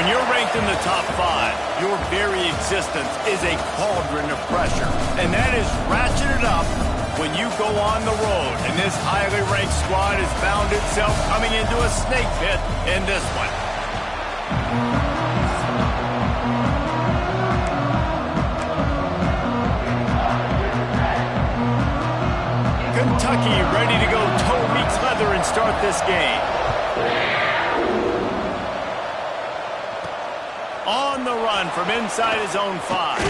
When you're ranked in the top 5, your very existence is a cauldron of pressure. And that is ratcheted up when you go on the road. And this highly ranked squad has found itself coming into a snake pit in this one. Kentucky ready to go toe meets leather and start this game. On the run from inside his own 5.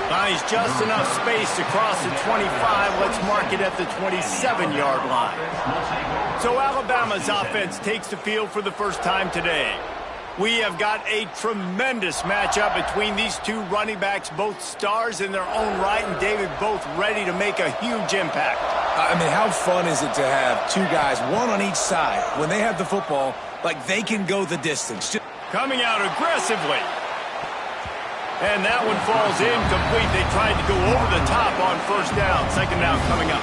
Finds just enough space to cross the 25. Let's mark it at the 27-yard line. So Alabama's offense takes the field for the first time today. We have got a tremendous matchup between these two running backs, both stars in their own right, and David, both ready to make a huge impact. I mean, how fun is it to have two guys, one on each side, when they have the football, like they can go the distance. Coming out aggressively. And that one falls incomplete. They tried to go over the top on first down. Second down coming up.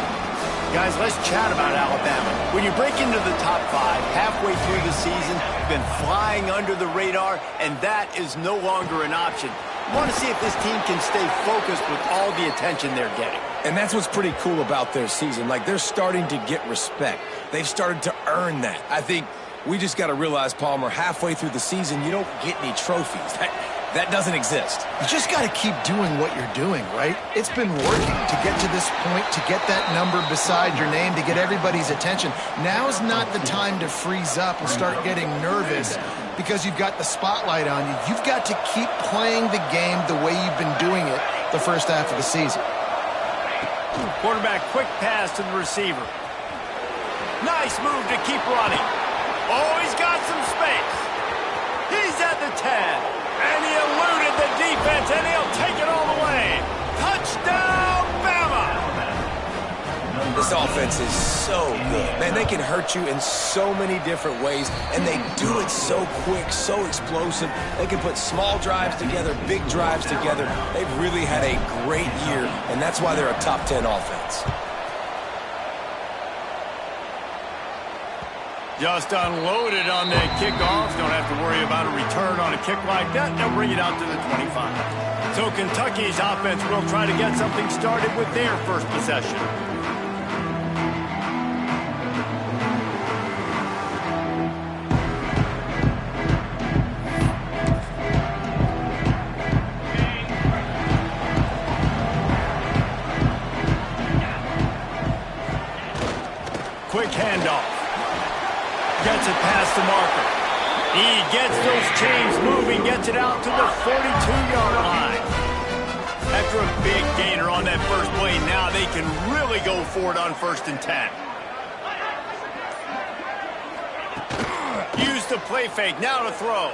Guys, let's chat about Alabama. When you break into the top 5 halfway through the season, you've been flying under the radar, and that is no longer an option. You want to see if this team can stay focused with all the attention they're getting. And that's what's pretty cool about their season. Like, they're starting to get respect. They've started to earn that. I think we just got to realize, Palmer, halfway through the season, you don't get any trophies. That doesn't exist. You just got to keep doing what you're doing, right? It's been working to get to this point, to get that number beside your name, to get everybody's attention. Now's not the time to freeze up and start getting nervous because you've got the spotlight on you. You've got to keep playing the game the way you've been doing it the first half of the season. Quarterback, quick pass to the receiver. Nice move to keep running. Oh, he's got some space. He's at the 10. And he eluded the defense, and he'll take it all the way. Touchdown, Bama! This offense is so good. Man, they can hurt you in so many different ways, and they do it so quick, so explosive. They can put small drives together, big drives together. They've really had a great year, and that's why they're a top 10 offense. Just unloaded on that kickoff. Don't have to worry about a return on a kick like that. They'll bring it out to the 25. So Kentucky's offense will try to get something started with their first possession. Quick handoff. Gets it past the marker. He gets those chains moving, gets it out to the 42-yard line. After a big gainer on that first play, now they can really go for it on 1st and 10. Use the play fake, now to throw.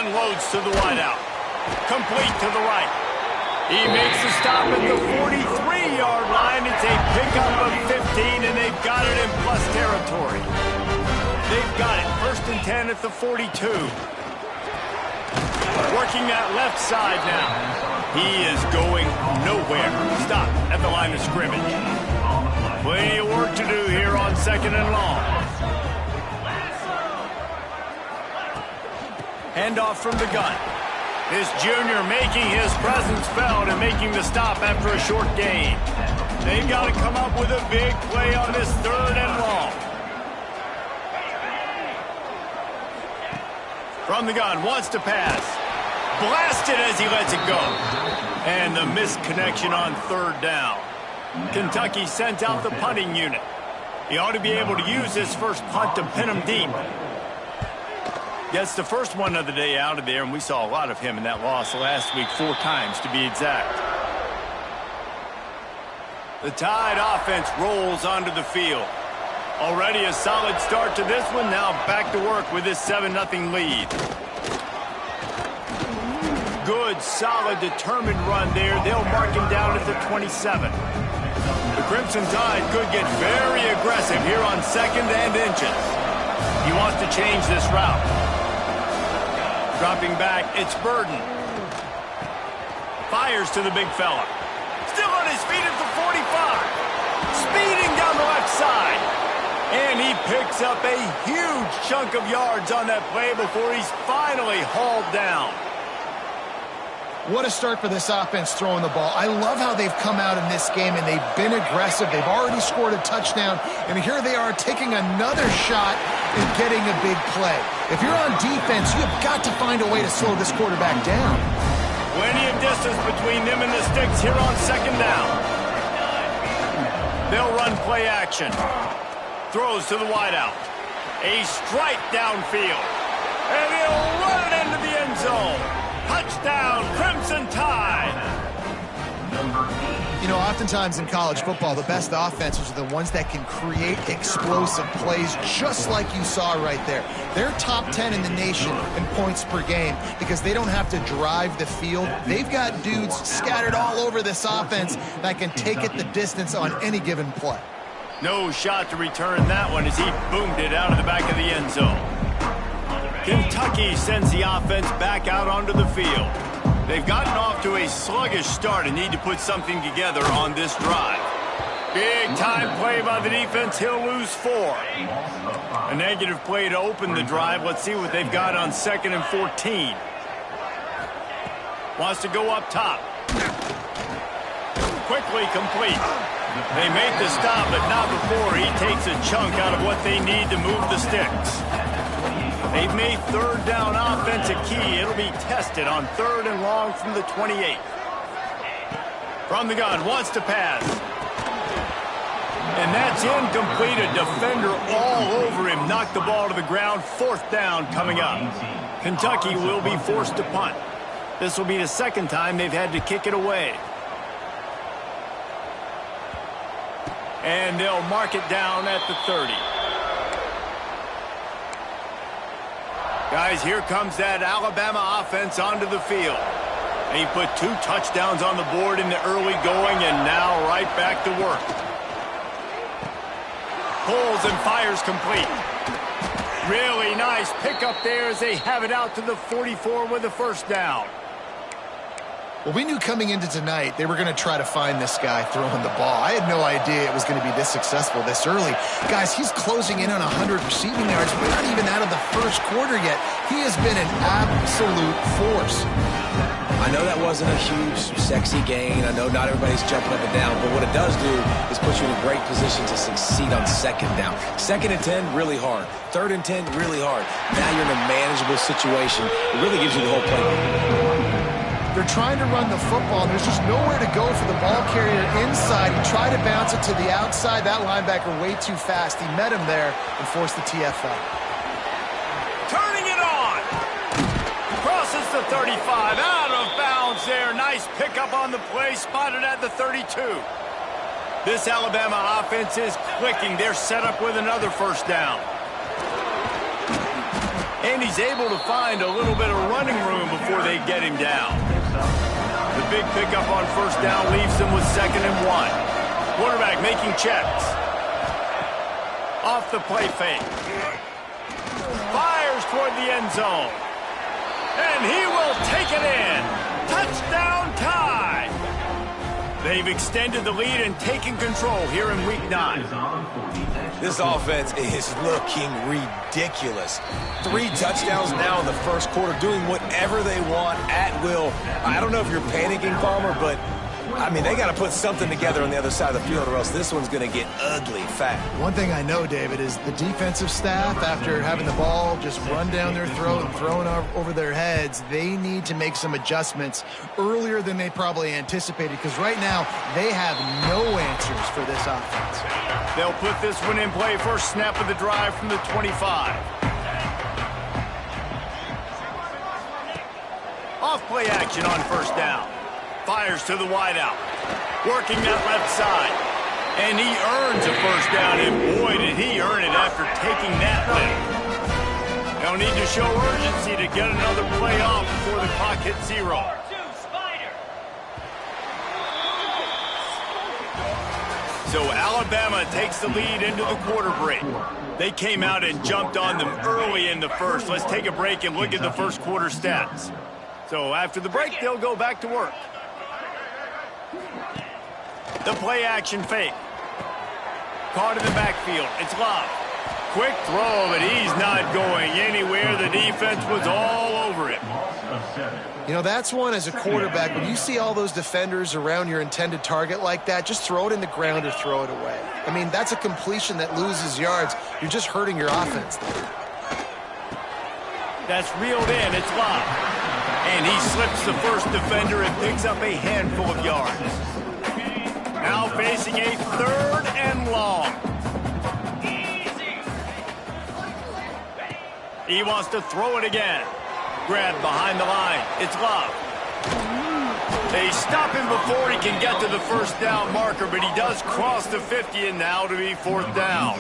Unloads to the wideout. Complete to the right. He makes the stop at the 43-yard line. It's a pickup of 15, and they've got it in plus territory. They've got it. 1st and 10 at the 42. Working that left side now. He is going nowhere. Stop at the line of scrimmage. Plenty of work to do here on 2nd and long. Handoff from the gun. This junior making his presence felt and making the stop after a short gain. They've got to come up with a big play on this 3rd and long. From the gun, wants to pass. Blasted as he lets it go. And the missed connection on 3rd down. Kentucky sent out the punting unit. He ought to be able to use his first punt to pin him deep. Gets the first one of the day out of there, and we saw a lot of him in that loss last week, 4 times to be exact. The Tide offense rolls onto the field. Already a solid start to this one. Now back to work with this 7-0 lead. Good, solid, determined run there. They'll mark him down at the 27. The Crimson Tide could get very aggressive here on 2nd and inches. He wants to change this route. Dropping back, it's Burden. Fires to the big fella. Still on his feet at the 45. Speeding down the left side. And he picks up a huge chunk of yards on that play before he's finally hauled down. What a start for this offense throwing the ball. I love how they've come out in this game, and they've been aggressive. They've already scored a touchdown, and here they are taking another shot and getting a big play. If you're on defense, you've got to find a way to slow this quarterback down. Plenty of distance between them and the sticks here on second down. They'll run play action. Throws to the wideout. A strike downfield. And he'll run it into the end zone. Touchdown, Crimson Tide. You know, oftentimes in college football, the best offenses are the ones that can create explosive plays, just like you saw right there. They're top 10 in the nation in points per game because they don't have to drive the field. They've got dudes scattered all over this offense that can take it the distance on any given play. No shot to return that one as he boomed it out of the back of the end zone. Kentucky sends the offense back out onto the field. They've gotten off to a sluggish start and need to put something together on this drive. Big time play by the defense. He'll lose 4. A negative play to open the drive. Let's see what they've got on 2nd and 14. Wants to go up top. Quickly complete. They make the stop, but not before he takes a chunk out of what they need to move the sticks. They've made third down offense a key. It'll be tested on 3rd and long from the 28. From the gun, wants to pass. And that's incomplete. A defender all over him. Knocked the ball to the ground. 4th down coming up. Kentucky will be forced to punt. This will be the second time they've had to kick it away. And they'll mark it down at the 30. Guys, here comes that Alabama offense onto the field. He put 2 touchdowns on the board in the early going and now right back to work. Pulls and fires complete. Really nice pickup there as they have it out to the 44 with a first down. Well, we knew coming into tonight they were going to try to find this guy throwing the ball. I had no idea it was going to be this successful this early. Guys, he's closing in on 100 receiving yards. We're not even out of the first quarter yet. He has been an absolute force. I know that wasn't a huge, sexy gain. I know not everybody's jumping up and down, but what it does do is put you in a great position to succeed on 2nd down. 2nd and 10, really hard. 3rd and 10, really hard. Now you're in a manageable situation. It really gives you the whole playbook. They're trying to run the football, and there's just nowhere to go for the ball carrier inside. He tried to bounce it to the outside. That linebacker way too fast. He met him there and forced the TFL. Turning it on. Crosses the 35. Out of bounds there. Nice pickup on the play. Spotted at the 32. This Alabama offense is clicking. They're set up with another first down. And he's able to find a little bit of running room before they get him down. The big pickup on first down leaves them with 2nd and 1. Quarterback making checks. Off the play fake. Fires toward the end zone. And he will take it in. Touchdown Tide. They've extended the lead and taken control here in Week 9. This offense is looking ridiculous. 3 touchdowns now in the first quarter, doing whatever they want at will. I don't know if you're panicking, Palmer, but, I mean, they got to put something together on the other side of the field or else this one's going to get ugly fast. One thing I know, David, is the defensive staff, after having the ball just run down their throat and thrown over their heads, they need to make some adjustments earlier than they probably anticipated because right now they have no answers for this offense. They'll put this one in play. First snap of the drive from the 25. Off play action on first down. Fires to the wideout. Working that left side. And he earns a first down. And boy, did he earn it after taking that lift. They'll need to show urgency to get another play off before the clock hits 0. So Alabama takes the lead into the quarter break. They came out and jumped on them early in the first. Let's take a break and look at the first quarter stats. So after the break, they'll go back to work. The play action fake. Caught in the backfield. It's Love. Quick throw, but he's not going anywhere. The defense was all over it. You know, that's one as a quarterback. When you see all those defenders around your intended target like that, just throw it in the ground or throw it away. I mean, that's a completion that loses yards. You're just hurting your offense there. That's reeled in. It's Love. And he slips the first defender and picks up a handful of yards. Now facing a 3rd and long. He wants to throw it again. Grabbed behind the line. It's Love. They stop him before he can get to the first down marker, but he does cross the 50 and now to be 4th down.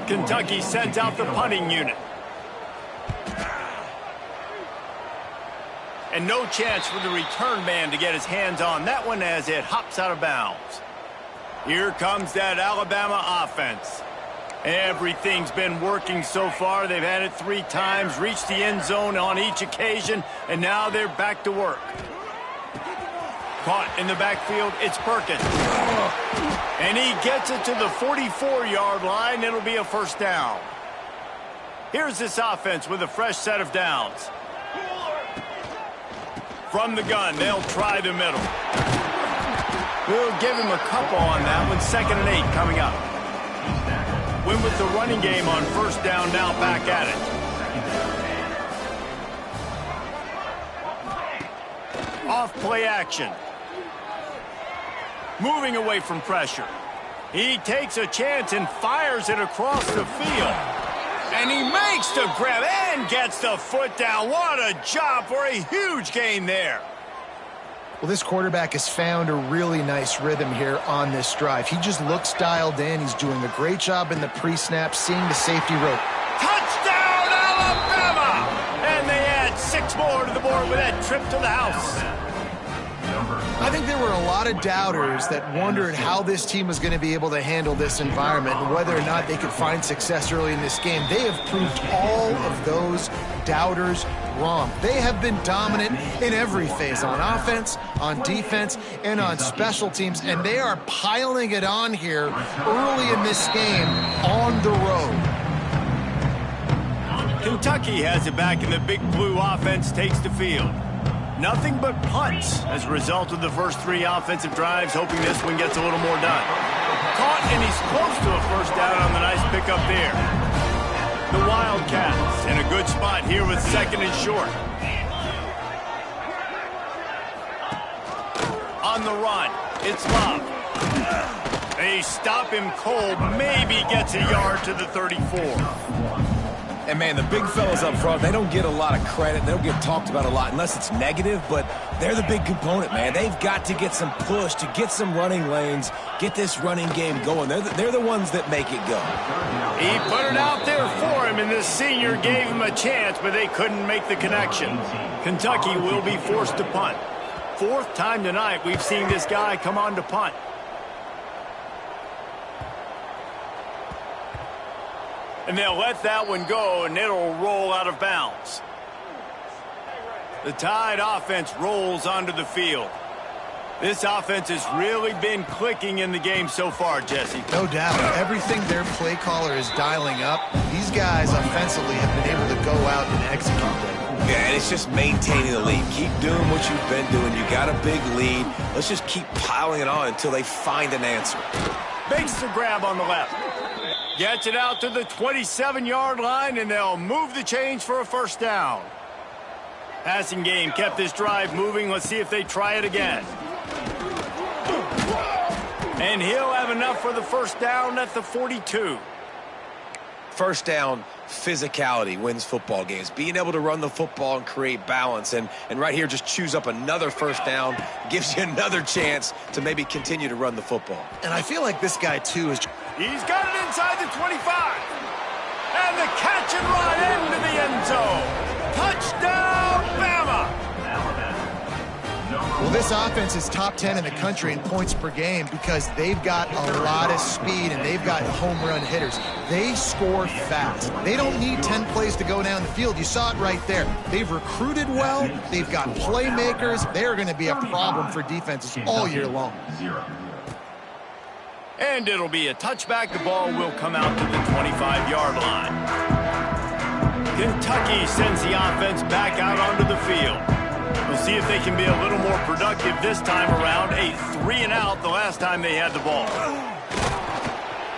Kentucky sends out the punting unit. And no chance for the return man to get his hands on that one as it hops out of bounds. Here comes that Alabama offense. Everything's been working so far. They've had it 3 times, reached the end zone on each occasion, and now they're back to work. Caught in the backfield, it's Perkins. And he gets it to the 44-yard line. It'll be a 1st down. Here's this offense with a fresh set of downs. From the gun, they'll try the middle. We'll give him a couple on that one. 2nd and 8 coming up. Win with the running game on 1st down, now back at it. Off play action. Moving away from pressure. He takes a chance and fires it across the field. And he makes the grab and gets the foot down. What a job for a huge gain there. Well, this quarterback has found a really nice rhythm here on this drive. He just looks dialed in. He's doing a great job in the pre-snap, seeing the safety rope. Touchdown, Alabama! And they add 6 more to the board with that trip to the house. I think there were a lot of doubters that wondered how this team was going to be able to handle this environment and whether or not they could find success early in this game. They have proved all of those doubters wrong. They have been dominant in every phase, on offense, on defense, and on special teams, and they are piling it on here early in this game on the road. Kentucky has it back, and the Big Blue offense takes the field. Nothing but punts as a result of the first 3 offensive drives, hoping this one gets a little more done. Caught, and he's close to a 1st down on the nice pickup there. The Wildcats in a good spot here with 2nd and short. On the run, it's Love. They stop him cold, maybe gets a yard to the 34. And, man, the big fellas up front, they don't get a lot of credit. They don't get talked about a lot unless it's negative, but they're the big component, man. They've got to get some push, to get some running lanes, get this running game going. They're the ones that make it go. He put it out there for him, and the senior gave him a chance, but they couldn't make the connection. Kentucky will be forced to punt. 4th time tonight we've seen this guy come on to punt. And they'll let that one go, and it'll roll out of bounds. The Tide offense rolls onto the field. This offense has really been clicking in the game so far, Jesse. No doubt. Everything their play caller is dialing up, these guys offensively have been able to go out and execute them. Yeah, and it's just maintaining the lead. Keep doing what you've been doing. You got a big lead. Let's just keep piling it on until they find an answer. Makes the grab on the left. Gets it out to the 27-yard line, and they'll move the chains for a 1st down. Passing game kept this drive moving. Let's see if they try it again. And he'll have enough for the 1st down at the 42. 1st down, physicality wins football games. Being able to run the football and create balance. And right here, just choose up another 1st down. Gives you another chance to maybe continue to run the football. And I feel like this guy, too, is... He's got it inside the 25. And the catch and run into the end zone. Touchdown, Bama! Well, this offense is top 10 in the country in points per game because they've got a lot of speed and they've got home run hitters. They score fast. They don't need 10 plays to go down the field. You saw it right there. They've recruited well. They've got playmakers. They're going to be a problem for defenses all year long. And it'll be a touchback. The ball will come out to the 25-yard line. Kentucky sends the offense back out onto the field. We'll see if they can be a little more productive this time around. A 3-and-out the last time they had the ball.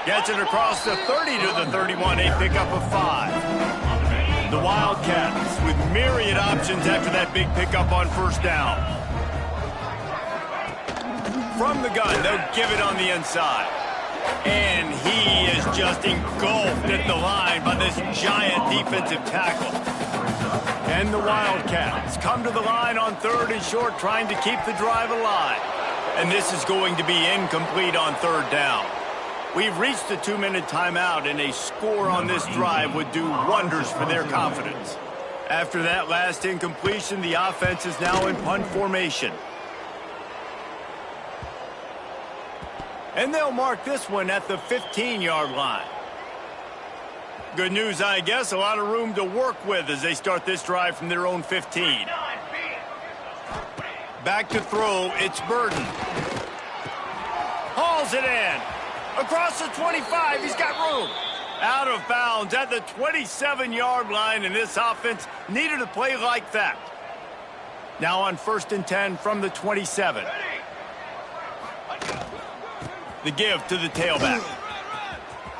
Gets it across the 30 to the 31, a pickup of 5. The Wildcats with myriad options after that big pickup on first down. From the gun, they'll give it on the inside. And he is just engulfed at the line by this giant defensive tackle. And the Wildcats come to the line on 3rd and short, trying to keep the drive alive. And this is going to be incomplete on 3rd down. We've reached the 2-minute timeout, and a score on this drive would do wonders for their confidence. After that last incompletion, the offense is now in punt formation. And they'll mark this one at the 15-yard line. Good news, I guess. A lot of room to work with as they start this drive from their own 15. Back to throw. It's Burden. Hauls it in. Across the 25. He's got room. Out of bounds at the 27-yard line, and this offense needed a play like that. Now on 1st and 10 from the 27. The give to the tailback.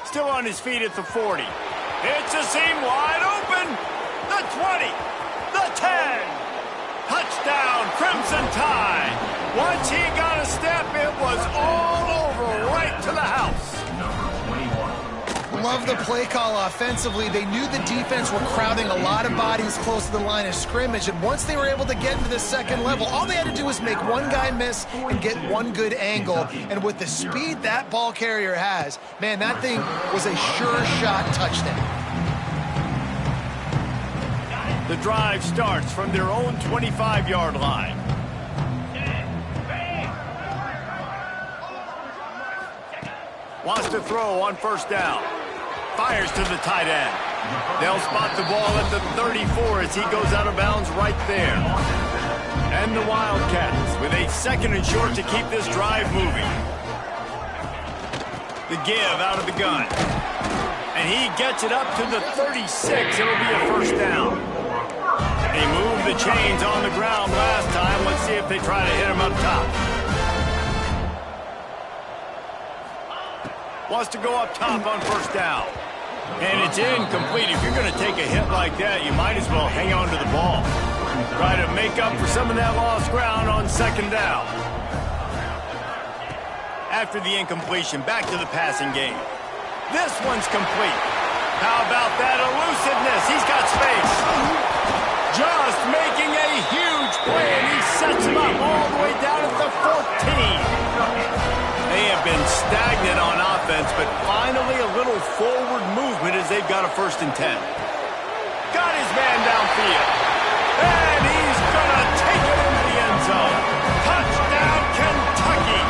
Still on his feet at the 40. It's a seam wide open. The 20. The 10. Touchdown, Crimson Tide. Once he got a step, it was all over right to the house. Love the play call offensively. They knew the defense were crowding a lot of bodies close to the line of scrimmage, and once they were able to get into the second level, all they had to do was make one guy miss and get one good angle. And with the speed that ball carrier has, man, that thing was a sure shot touchdown. The drive starts from their own 25-yard line. Wants to throw on first down. Fires to the tight end. They'll spot the ball at the 34 as he goes out of bounds right there. And the Wildcats with a 2nd and short to keep this drive moving. The give out of the gun. And he gets it up to the 36. It'll be a first down. They moved the chains on the ground last time. Let's see if they try to hit him up top. Wants to go up top on first down. And it's incomplete. If you're going to take a hit like that, you might as well hang on to the ball. Try to make up for some of that lost ground on 2nd down. After the incompletion, back to the passing game. This one's complete. How about that elusiveness? He's got space. Just making a huge play, and he sets him up all the way down at the 14. They have been stagnant on offense, but finally a little forward movement as they've got a 1st and 10. Got his man downfield. And he's going to take it into the end zone. Touchdown, Kentucky.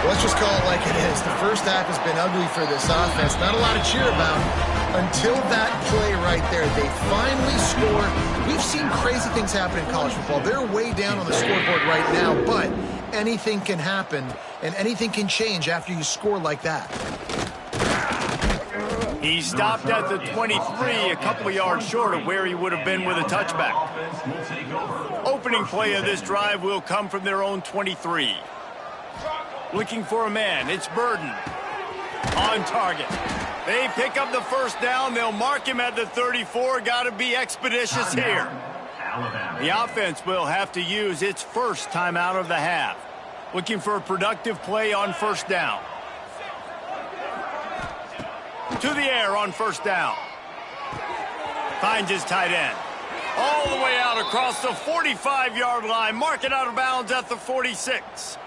Let's just call it like it is. The first half has been ugly for this offense. Not a lot to cheer about until that play right there. They finally score. We've seen crazy things happen in college football. They're way down on the scoreboard right now, but anything can happen, and anything can change after you score like that. He stopped at the 23, a couple of yards short of where he would have been with a touchback. Opening play of this drive will come from their own 23. Looking for a man, it's Burden. On target. They pick up the first down. They'll mark him at the 34. Got to be expeditious here. The offense will have to use its first timeout of the half. Looking for a productive play on first down. To the air on first down. Finds his tight end. All the way out across the 45-yard line. Mark it out of bounds at the 46.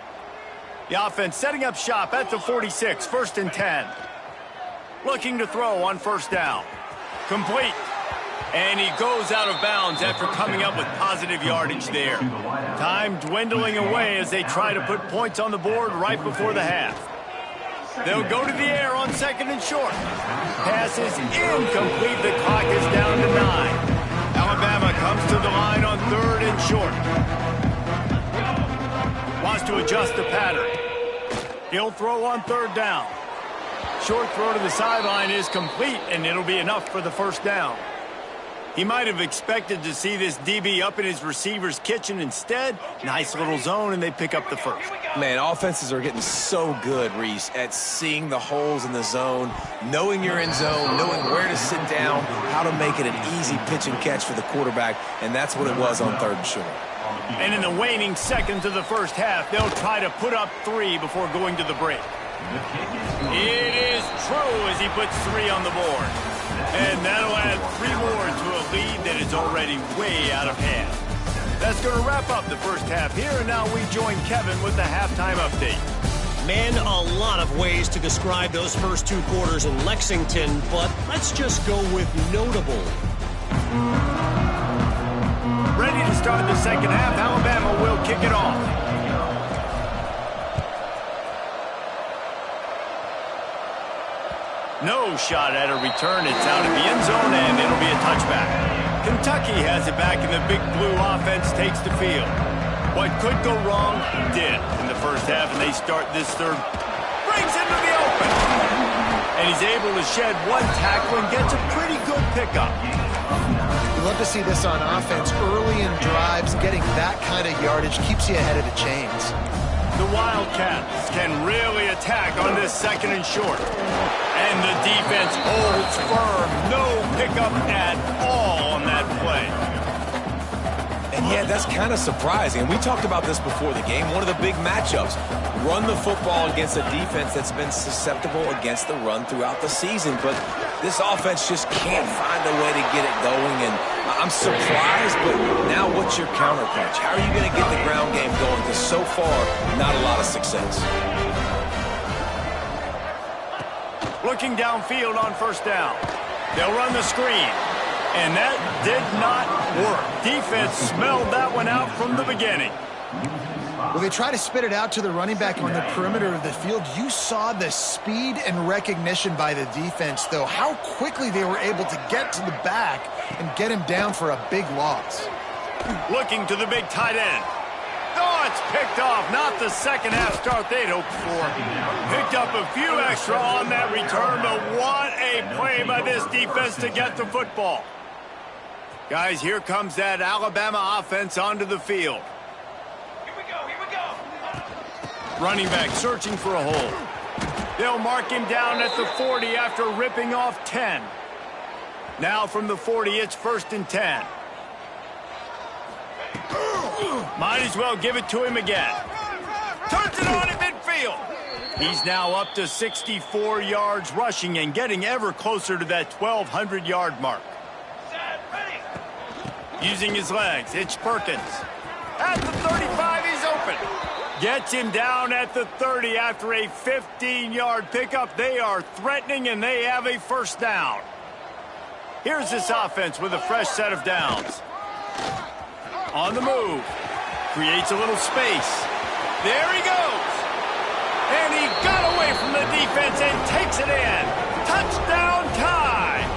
The offense setting up shop at the 46. 1st and 10. Looking to throw on first down. Complete. And he goes out of bounds after coming up with positive yardage there. Time dwindling away as they try to put points on the board right before the half. They'll go to the air on 2nd and short. Pass is incomplete. The clock is down to 9. Alabama comes to the line on 3rd and short. Wants to adjust the pattern. He'll throw on 3rd down. Short throw to the sideline is complete, and it'll be enough for the 1st down. He might have expected to see this DB up in his receiver's kitchen. Instead, nice little zone, and they pick up the 1st. Man, offenses are getting so good, Reese, at seeing the holes in the zone, knowing you're in zone, knowing where to sit down, how to make it an easy pitch and catch for the quarterback, and that's what it was on 3rd and short. And in the waning seconds of the 1st half, they'll try to put up 3 before going to the break. It is true as he puts 3 on the board. And that'll add 3 more to a lead that is already way out of hand. That's going to wrap up the 1st half here, and now we join Kevin with the halftime update. Man, a lot of ways to describe those first 2 quarters in Lexington, but let's just go with notable. Ready to start the 2nd half, Alabama will kick it off. No shot at a return. It's out of the end zone, and it'll be a touchback. Kentucky has it back, and the big blue offense takes the field. What could go wrong did in the 1st half, and they start this 3rd. Brings into the open. And he's able to shed 1 tackle and gets a pretty good pickup. You love to see this on offense. Early in drives, getting that kind of yardage keeps you ahead of the chains. The Wildcats can really attack on this 2nd and short. And the defense holds firm. No pickup at all on that play. And yeah, that's kind of surprising. And we talked about this before the game. One of the big matchups. Run the football against a defense that's been susceptible against the run throughout the season. But this offense just can't find a way to get it going. And I'm surprised, but now what's your counterpunch? How are you going to get the ground game going? Because so far, not a lot of success. Looking downfield on 1st down. They'll run the screen. And that did not work. Defense smelled that one out from the beginning. Well, they try to spit it out to the running back on the perimeter of the field. You saw the speed and recognition by the defense, though, how quickly they were able to get to the back and get him down for a big loss. Looking to the big tight end. Oh, it's picked off. Not the 2nd half start they'd hoped for. Picked up a few extra on that return, but what a play by this defense to get the football. Guys, here comes that Alabama offense onto the field. Running back searching for a hole. They'll mark him down at the 40 after ripping off 10. Now from the 40, it's 1st and 10. Might as well give it to him again. Turns it on at midfield. He's now up to 64 yards rushing and getting ever closer to that 1,200-yard mark. Using his legs, it's Perkins. At the 35, he's open. Gets him down at the 30 after a 15-yard pickup. They are threatening, and they have a 1st down. Here's this offense with a fresh set of downs. On the move. Creates a little space. There he goes. And he got away from the defense and takes it in. Touchdown time.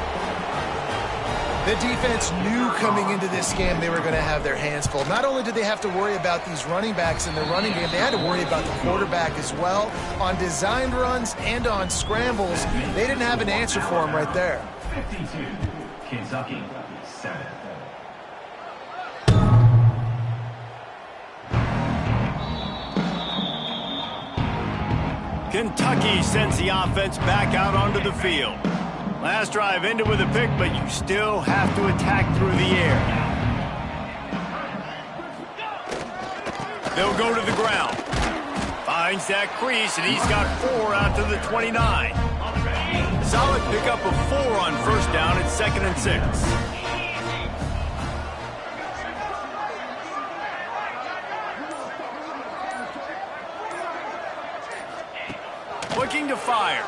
The defense knew coming into this game they were going to have their hands full. Not only did they have to worry about these running backs in the running game, they had to worry about the quarterback as well. On designed runs and on scrambles, they didn't have an answer for him right there. 52, Kentucky, 7. Kentucky sends the offense back out onto the field. Last drive ended with a pick, but you still have to attack through the air. They'll go to the ground. Finds that crease, and he's got 4 out to the 29. Solid pickup of 4 on 1st down. It's 2nd and 6. Looking to fire.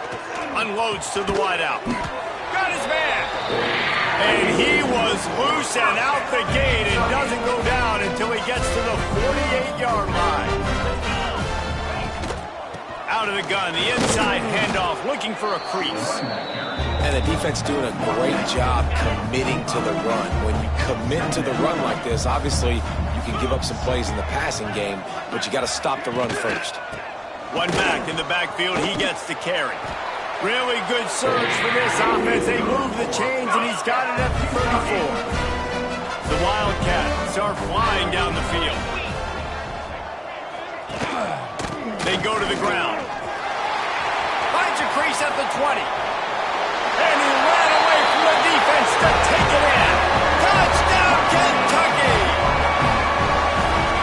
Unloads to the wideout. Got his man. And he was loose and out the gate and doesn't go down until he gets to the 48-yard line. Out of the gun, the inside handoff, looking for a crease. And the defense doing a great job committing to the run. When you commit to the run like this, obviously you can give up some plays in the passing game, but you got to stop the run first. One back in the backfield. He gets the carry. Really good surge for this offense. They move the chains, and he's got it at the 34. The Wildcats are flying down the field. They go to the ground. Finds a crease at the 20. And he ran away from the defense to take it in. Touchdown, Kentucky!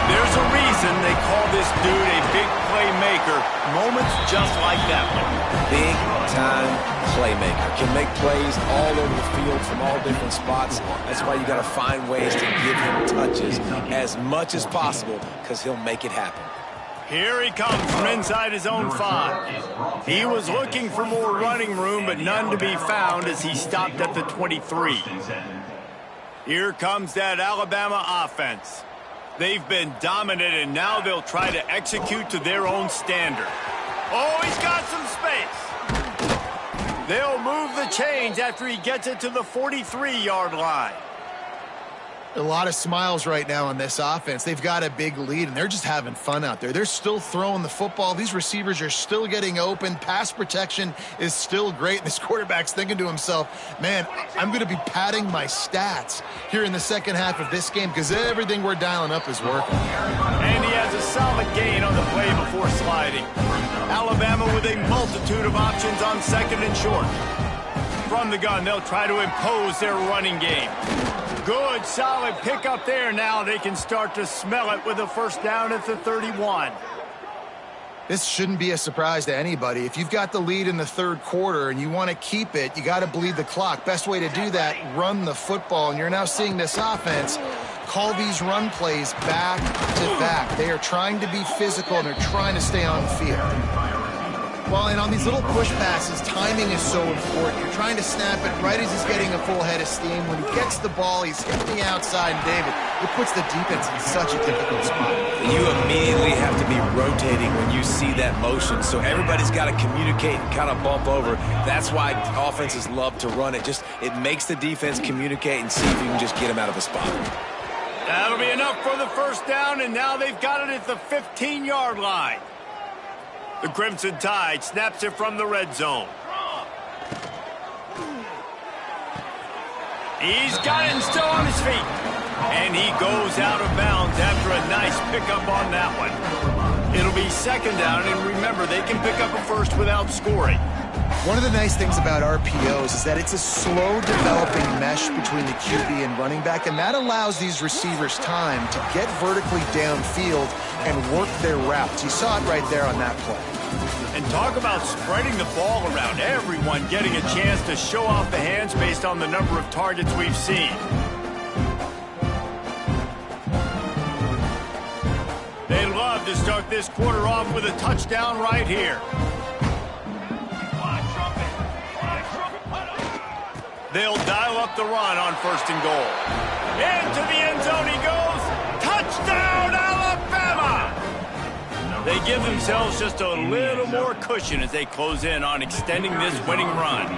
There's a reason they call this dude a big playmaker. Moments just like that one. Big-time playmaker. Can make plays all over the field from all different spots. That's why you got to find ways to give him touches as much as possible, because he'll make it happen. Here he comes from inside his own 5. He was looking for more running room, but none to be found as he stopped at the 23. Here comes that Alabama offense. They've been dominant, and now they'll try to execute to their own standard. Oh, he's got some space. They'll move the chains after he gets it to the 43-yard line. A lot of smiles right now on this offense. They've got a big lead, and they're just having fun out there. They're still throwing the football. These receivers are still getting open. Pass protection is still great. This quarterback's thinking to himself, man, I'm going to be padding my stats here in the second half of this game because everything we're dialing up is working. And he has a solid gain on the play before sliding. Alabama with a multitude of options on second and short. From the gun, they'll try to impose their running game. Good, solid pickup there. Now they can start to smell it with a first down at the 31. This shouldn't be a surprise to anybody. If you've got the lead in the third quarter and you want to keep it, you got to bleed the clock. Best way to do that, run the football. And you're now seeing this offense call these run plays back to back. They are trying to be physical, and they're trying to stay on the field. Well, and on these little push passes, timing is so important. You're trying to snap it right as he's getting a full head of steam. When he gets the ball, he's hitting the outside, and David, it puts the defense in such a difficult spot. You immediately have to be rotating when you see that motion, so everybody's got to communicate and kind of bump over. That's why offenses love to run it. It makes the defense communicate and see if you can just get him out of a spot. That'll be enough for the first down, and now they've got it at the 15-yard line. The Crimson Tide snaps it from the red zone. He's got it and still on his feet. And he goes out of bounds after a nice pickup on that one. It'll be second down, and remember, they can pick up a first without scoring. One of the nice things about RPOs is that it's a slow developing mesh between the QB and running back, and that allows these receivers time to get vertically downfield and work their routes. You saw it right there on that play. And talk about spreading the ball around. Everyone getting a chance to show off the hands based on the number of targets we've seen. They love to start this quarter off with a touchdown right here. They'll dial up the run on first and goal. Into the end zone he goes. Touchdown, Alabama! They give themselves just a little more cushion as they close in on extending this winning run.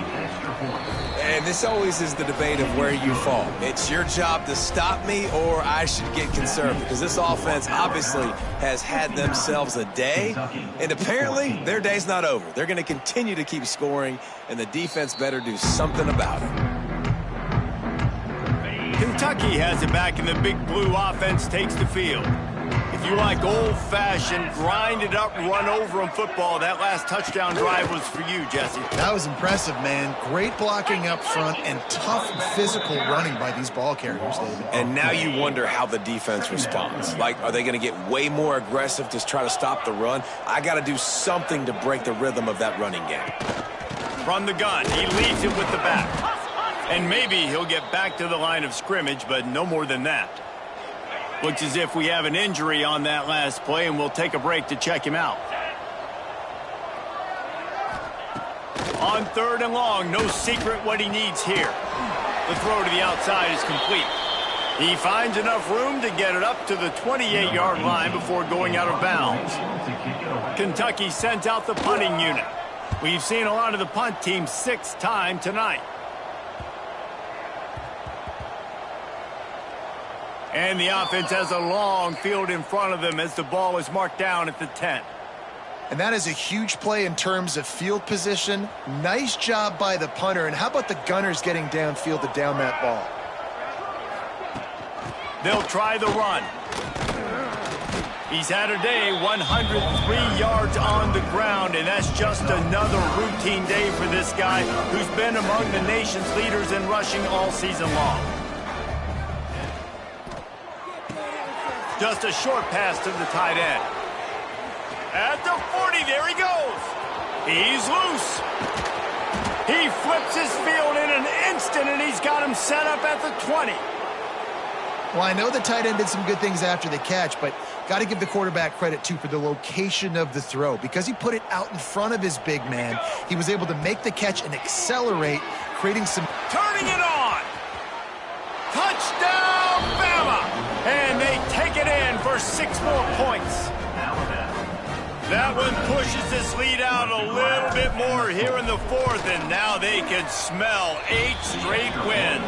And this always is the debate of where you fall. It's your job to stop me, or I should get conservative, because this offense obviously has had themselves a day, and apparently their day's not over. They're going to continue to keep scoring, and the defense better do something about it. Kentucky has it back, and the big blue offense takes the field. If you like old-fashioned, grind-it-up, run-over-'em football, that last touchdown drive was for you, Jesse. That was impressive, man. Great blocking up front and tough physical running by these ball carriers, David. And now you wonder how the defense responds. Like, are they going to get way more aggressive to try to stop the run? I got to do something to break the rhythm of that running game. From the gun, he leads it with the back. And maybe he'll get back to the line of scrimmage, but no more than that. Looks as if we have an injury on that last play, and we'll take a break to check him out. On third and long, no secret what he needs here. The throw to the outside is complete. He finds enough room to get it up to the 28-yard line before going out of bounds. Kentucky sent out the punting unit. We've seen a lot of the punt team 6th time tonight. And the offense has a long field in front of them as the ball is marked down at the 10. And that is a huge play in terms of field position. Nice job by the punter. And how about the gunners getting downfield to down that ball? They'll try the run. He's had a day, 103 yards on the ground, and that's just another routine day for this guy who's been among the nation's leaders in rushing all season long. Just a short pass to the tight end. At the 40, there he goes. He's loose. He flips his field in an instant, and he's got him set up at the 20. Well, I know the tight end did some good things after the catch, but got to give the quarterback credit, too, for the location of the throw. Because he put it out in front of his big man, he was able to make the catch and accelerate, creating some... Turning it on. Touchdown, Bama! And they take it in for 6 more points. That one pushes this lead out a little bit more here in the 4th, and now they can smell 8 straight wins.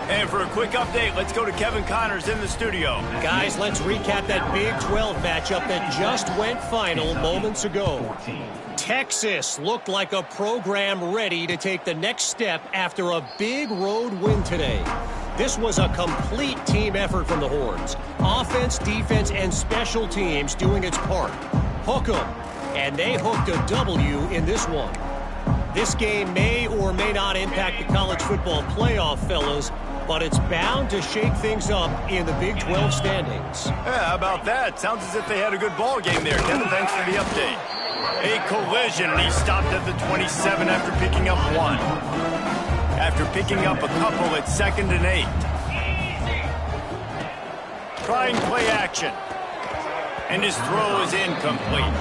And for a quick update, let's go to Kevin Connors in the studio. Guys, let's recap that Big 12 matchup that just went final moments ago. Texas looked like a program ready to take the next step after a big road win today. This was a complete team effort from the Horns. Offense, defense, and special teams doing its part. Hook 'em, and they hooked a W in this one. This game may or may not impact the college football playoff, fellas, but it's bound to shake things up in the Big 12 standings. Yeah, how about that? Sounds as if they had a good ball game there. Kevin, thanks for the update. A collision, and he stopped at the 27 after picking up 1. After picking up a couple at 2nd and 8. Trying play action. And his throw is incomplete.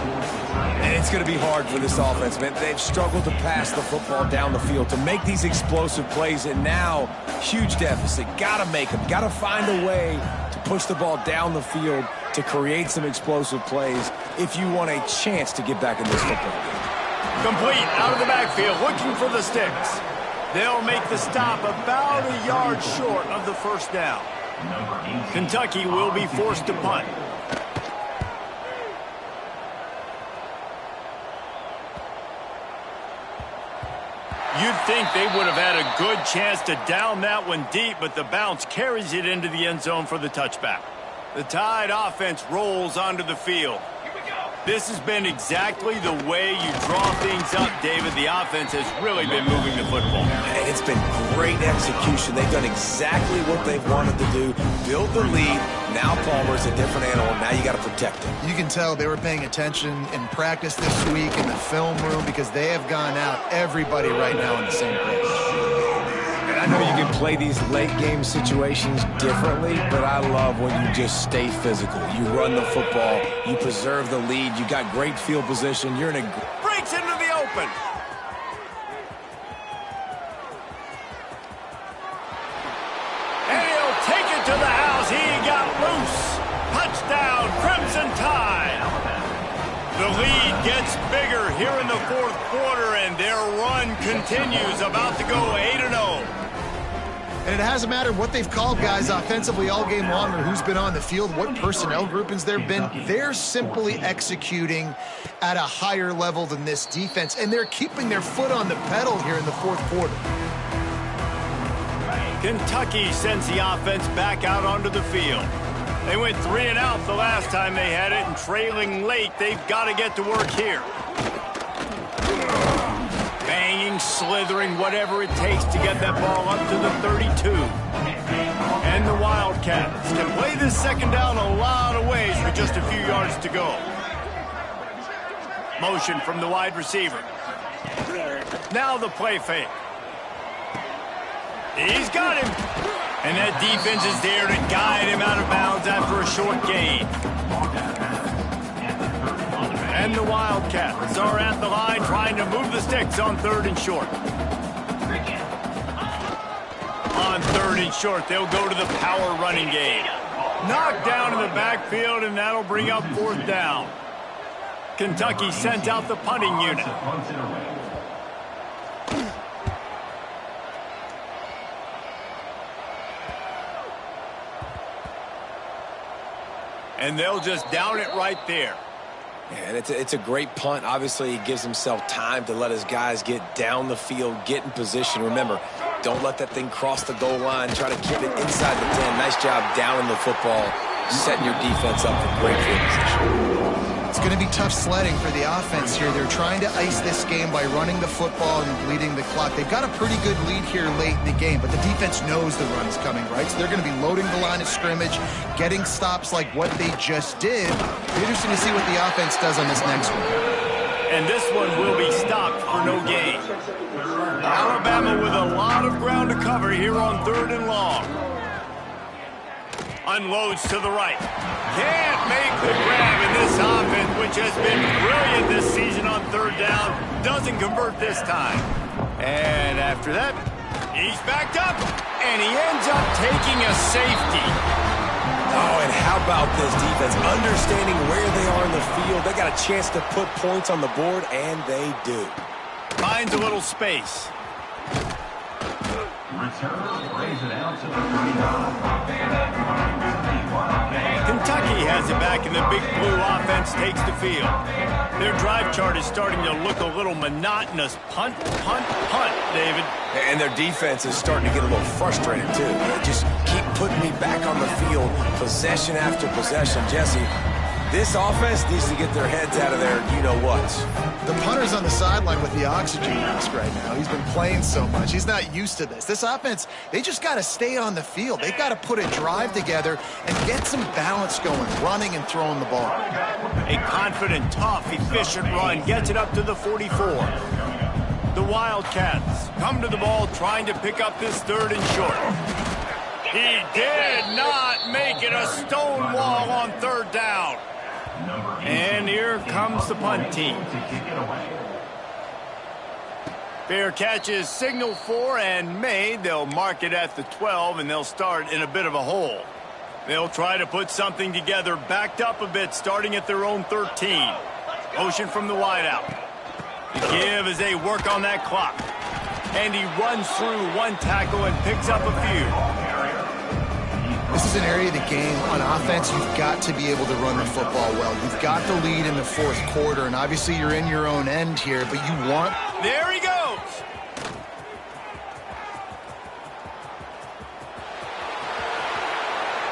And it's going to be hard for this offense, man. They've struggled to pass the football down the field to make these explosive plays, and now huge deficit. Got to make them. Got to find a way to push the ball down the field to create some explosive plays if you want a chance to get back in this football game. Complete out of the backfield, looking for the sticks. They'll make the stop about a yard short of the first down. Kentucky will be forced to punt. You'd think they would have had a good chance to down that one deep, but the bounce carries it into the end zone for the touchback. The Tide offense rolls onto the field. This has been exactly the way you draw things up, David. The offense has really been moving the football. And it's been great execution. They've done exactly what they've wanted to do. Build the lead. Now Palmer's a different animal. Now you got to protect him. You can tell they were paying attention in practice this week in the film room because they have gone out, everybody right now on the same page. And I know you can play these late game situations differently, but I love when you just stay physical. You run the football. You preserve the lead. You got great field position. You're in a... Breaks into the open. And he'll take it to the house. He got loose. Touchdown, Crimson Tide. The lead gets bigger here in the 4th quarter, and their run continues, about to go 8-0. And it hasn't mattered what they've called guys offensively all game long or who's been on the field, what personnel groupings there have been. They're simply executing at a higher level than this defense, and they're keeping their foot on the pedal here in the 4th quarter. Kentucky sends the offense back out onto the field. They went 3 and out the last time they had it, and trailing late, they've got to get to work here. Banging, slithering, whatever it takes to get that ball up to the 32. And the Wildcats can play this second down a lot of ways with just a few yards to go. Motion from the wide receiver. Now the play fake. He's got him. And that defense is there to guide him out of bounds after a short gain. And the Wildcats are at the line trying to move the sticks on 3rd and short. On 3rd and short, they'll go to the power running game. Knocked down in the backfield, and that'll bring up 4th down. Kentucky sends out the punting unit. And they'll just down it right there. And it's a great punt. Obviously, he gives himself time to let his guys get down the field, get in position. Remember, don't let that thing cross the goal line. Try to keep it inside the 10. Nice job downing the football, setting your defense up for great field position. It's going to be tough sledding for the offense here. They're trying to ice this game by running the football and bleeding the clock. They've got a pretty good lead here late in the game, but the defense knows the run's coming, right? So they're going to be loading the line of scrimmage, getting stops like what they just did. Interesting to see what the offense does on this next one. And this one will be stopped for no gain. Alabama with a lot of ground to cover here on 3rd and long. Unloads to the right. Can't make the grab in this offense, which has been brilliant this season on 3rd down. Doesn't convert this time. And after that, he's backed up, and he ends up taking a safety. Oh, and how about this defense? Understanding where they are in the field. They got a chance to put points on the board, and they do. Finds a little space. Kentucky has it back, and the big blue offense takes the field. Their drive chart is starting to look a little monotonous. Punt, punt, punt, David. And their defense is starting to get a little frustrated, too. They just keep putting me back on the field, possession after possession. Jesse, this offense needs to get their heads out of there, you-know-whats. The punter's on the sideline with the oxygen mask right now. He's been playing so much. He's not used to this. This offense, they just got to stay on the field. They've got to put a drive together and get some balance going, running and throwing the ball. A confident, tough, efficient run gets it up to the 44. The Wildcats come to the ball trying to pick up this 3rd and short. He did not make it a stone wall on 3rd down. And here comes the punt team. Fair catch is signaled for and made. They'll mark it at the 12, and they'll start in a bit of a hole. They'll try to put something together, backed up a bit, starting at their own 13. Motion from the wideout. The give as they work on that clock. And he runs through one tackle and picks up a few. This is an area of the game on offense you've got to be able to run the football well. You've got the lead in the 4th quarter, and obviously you're in your own end here, but you want... There he goes!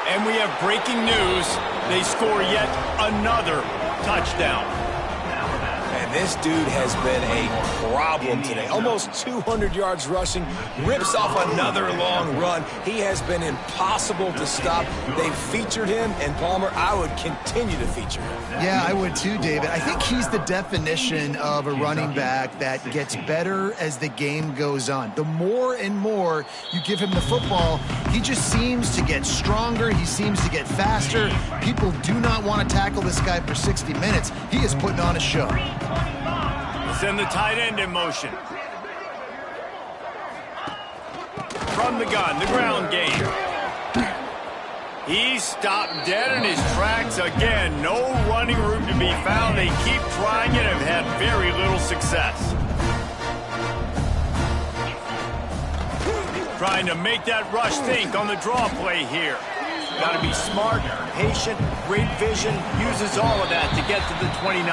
And we have breaking news. They score yet another touchdown. And this dude has been a problem today. Almost 200 yards rushing, rips off another long run. He has been impossible to stop. They've featured him, and Palmer, I would continue to feature him. Yeah, I would too, David. I think he's the definition of a running back that gets better as the game goes on. The more and more you give him the football, he just seems to get stronger. He seems to get faster. People do not want to tackle this guy for 60 minutes. He is putting on a show. Send the tight end in motion. From the gun, the ground game. He's stopped dead in his tracks again. No running room to be found. They keep trying it and have had very little success. Trying to make that rush think on the draw play here. Got to be smart, patient, great vision. Uses all of that to get to the 29.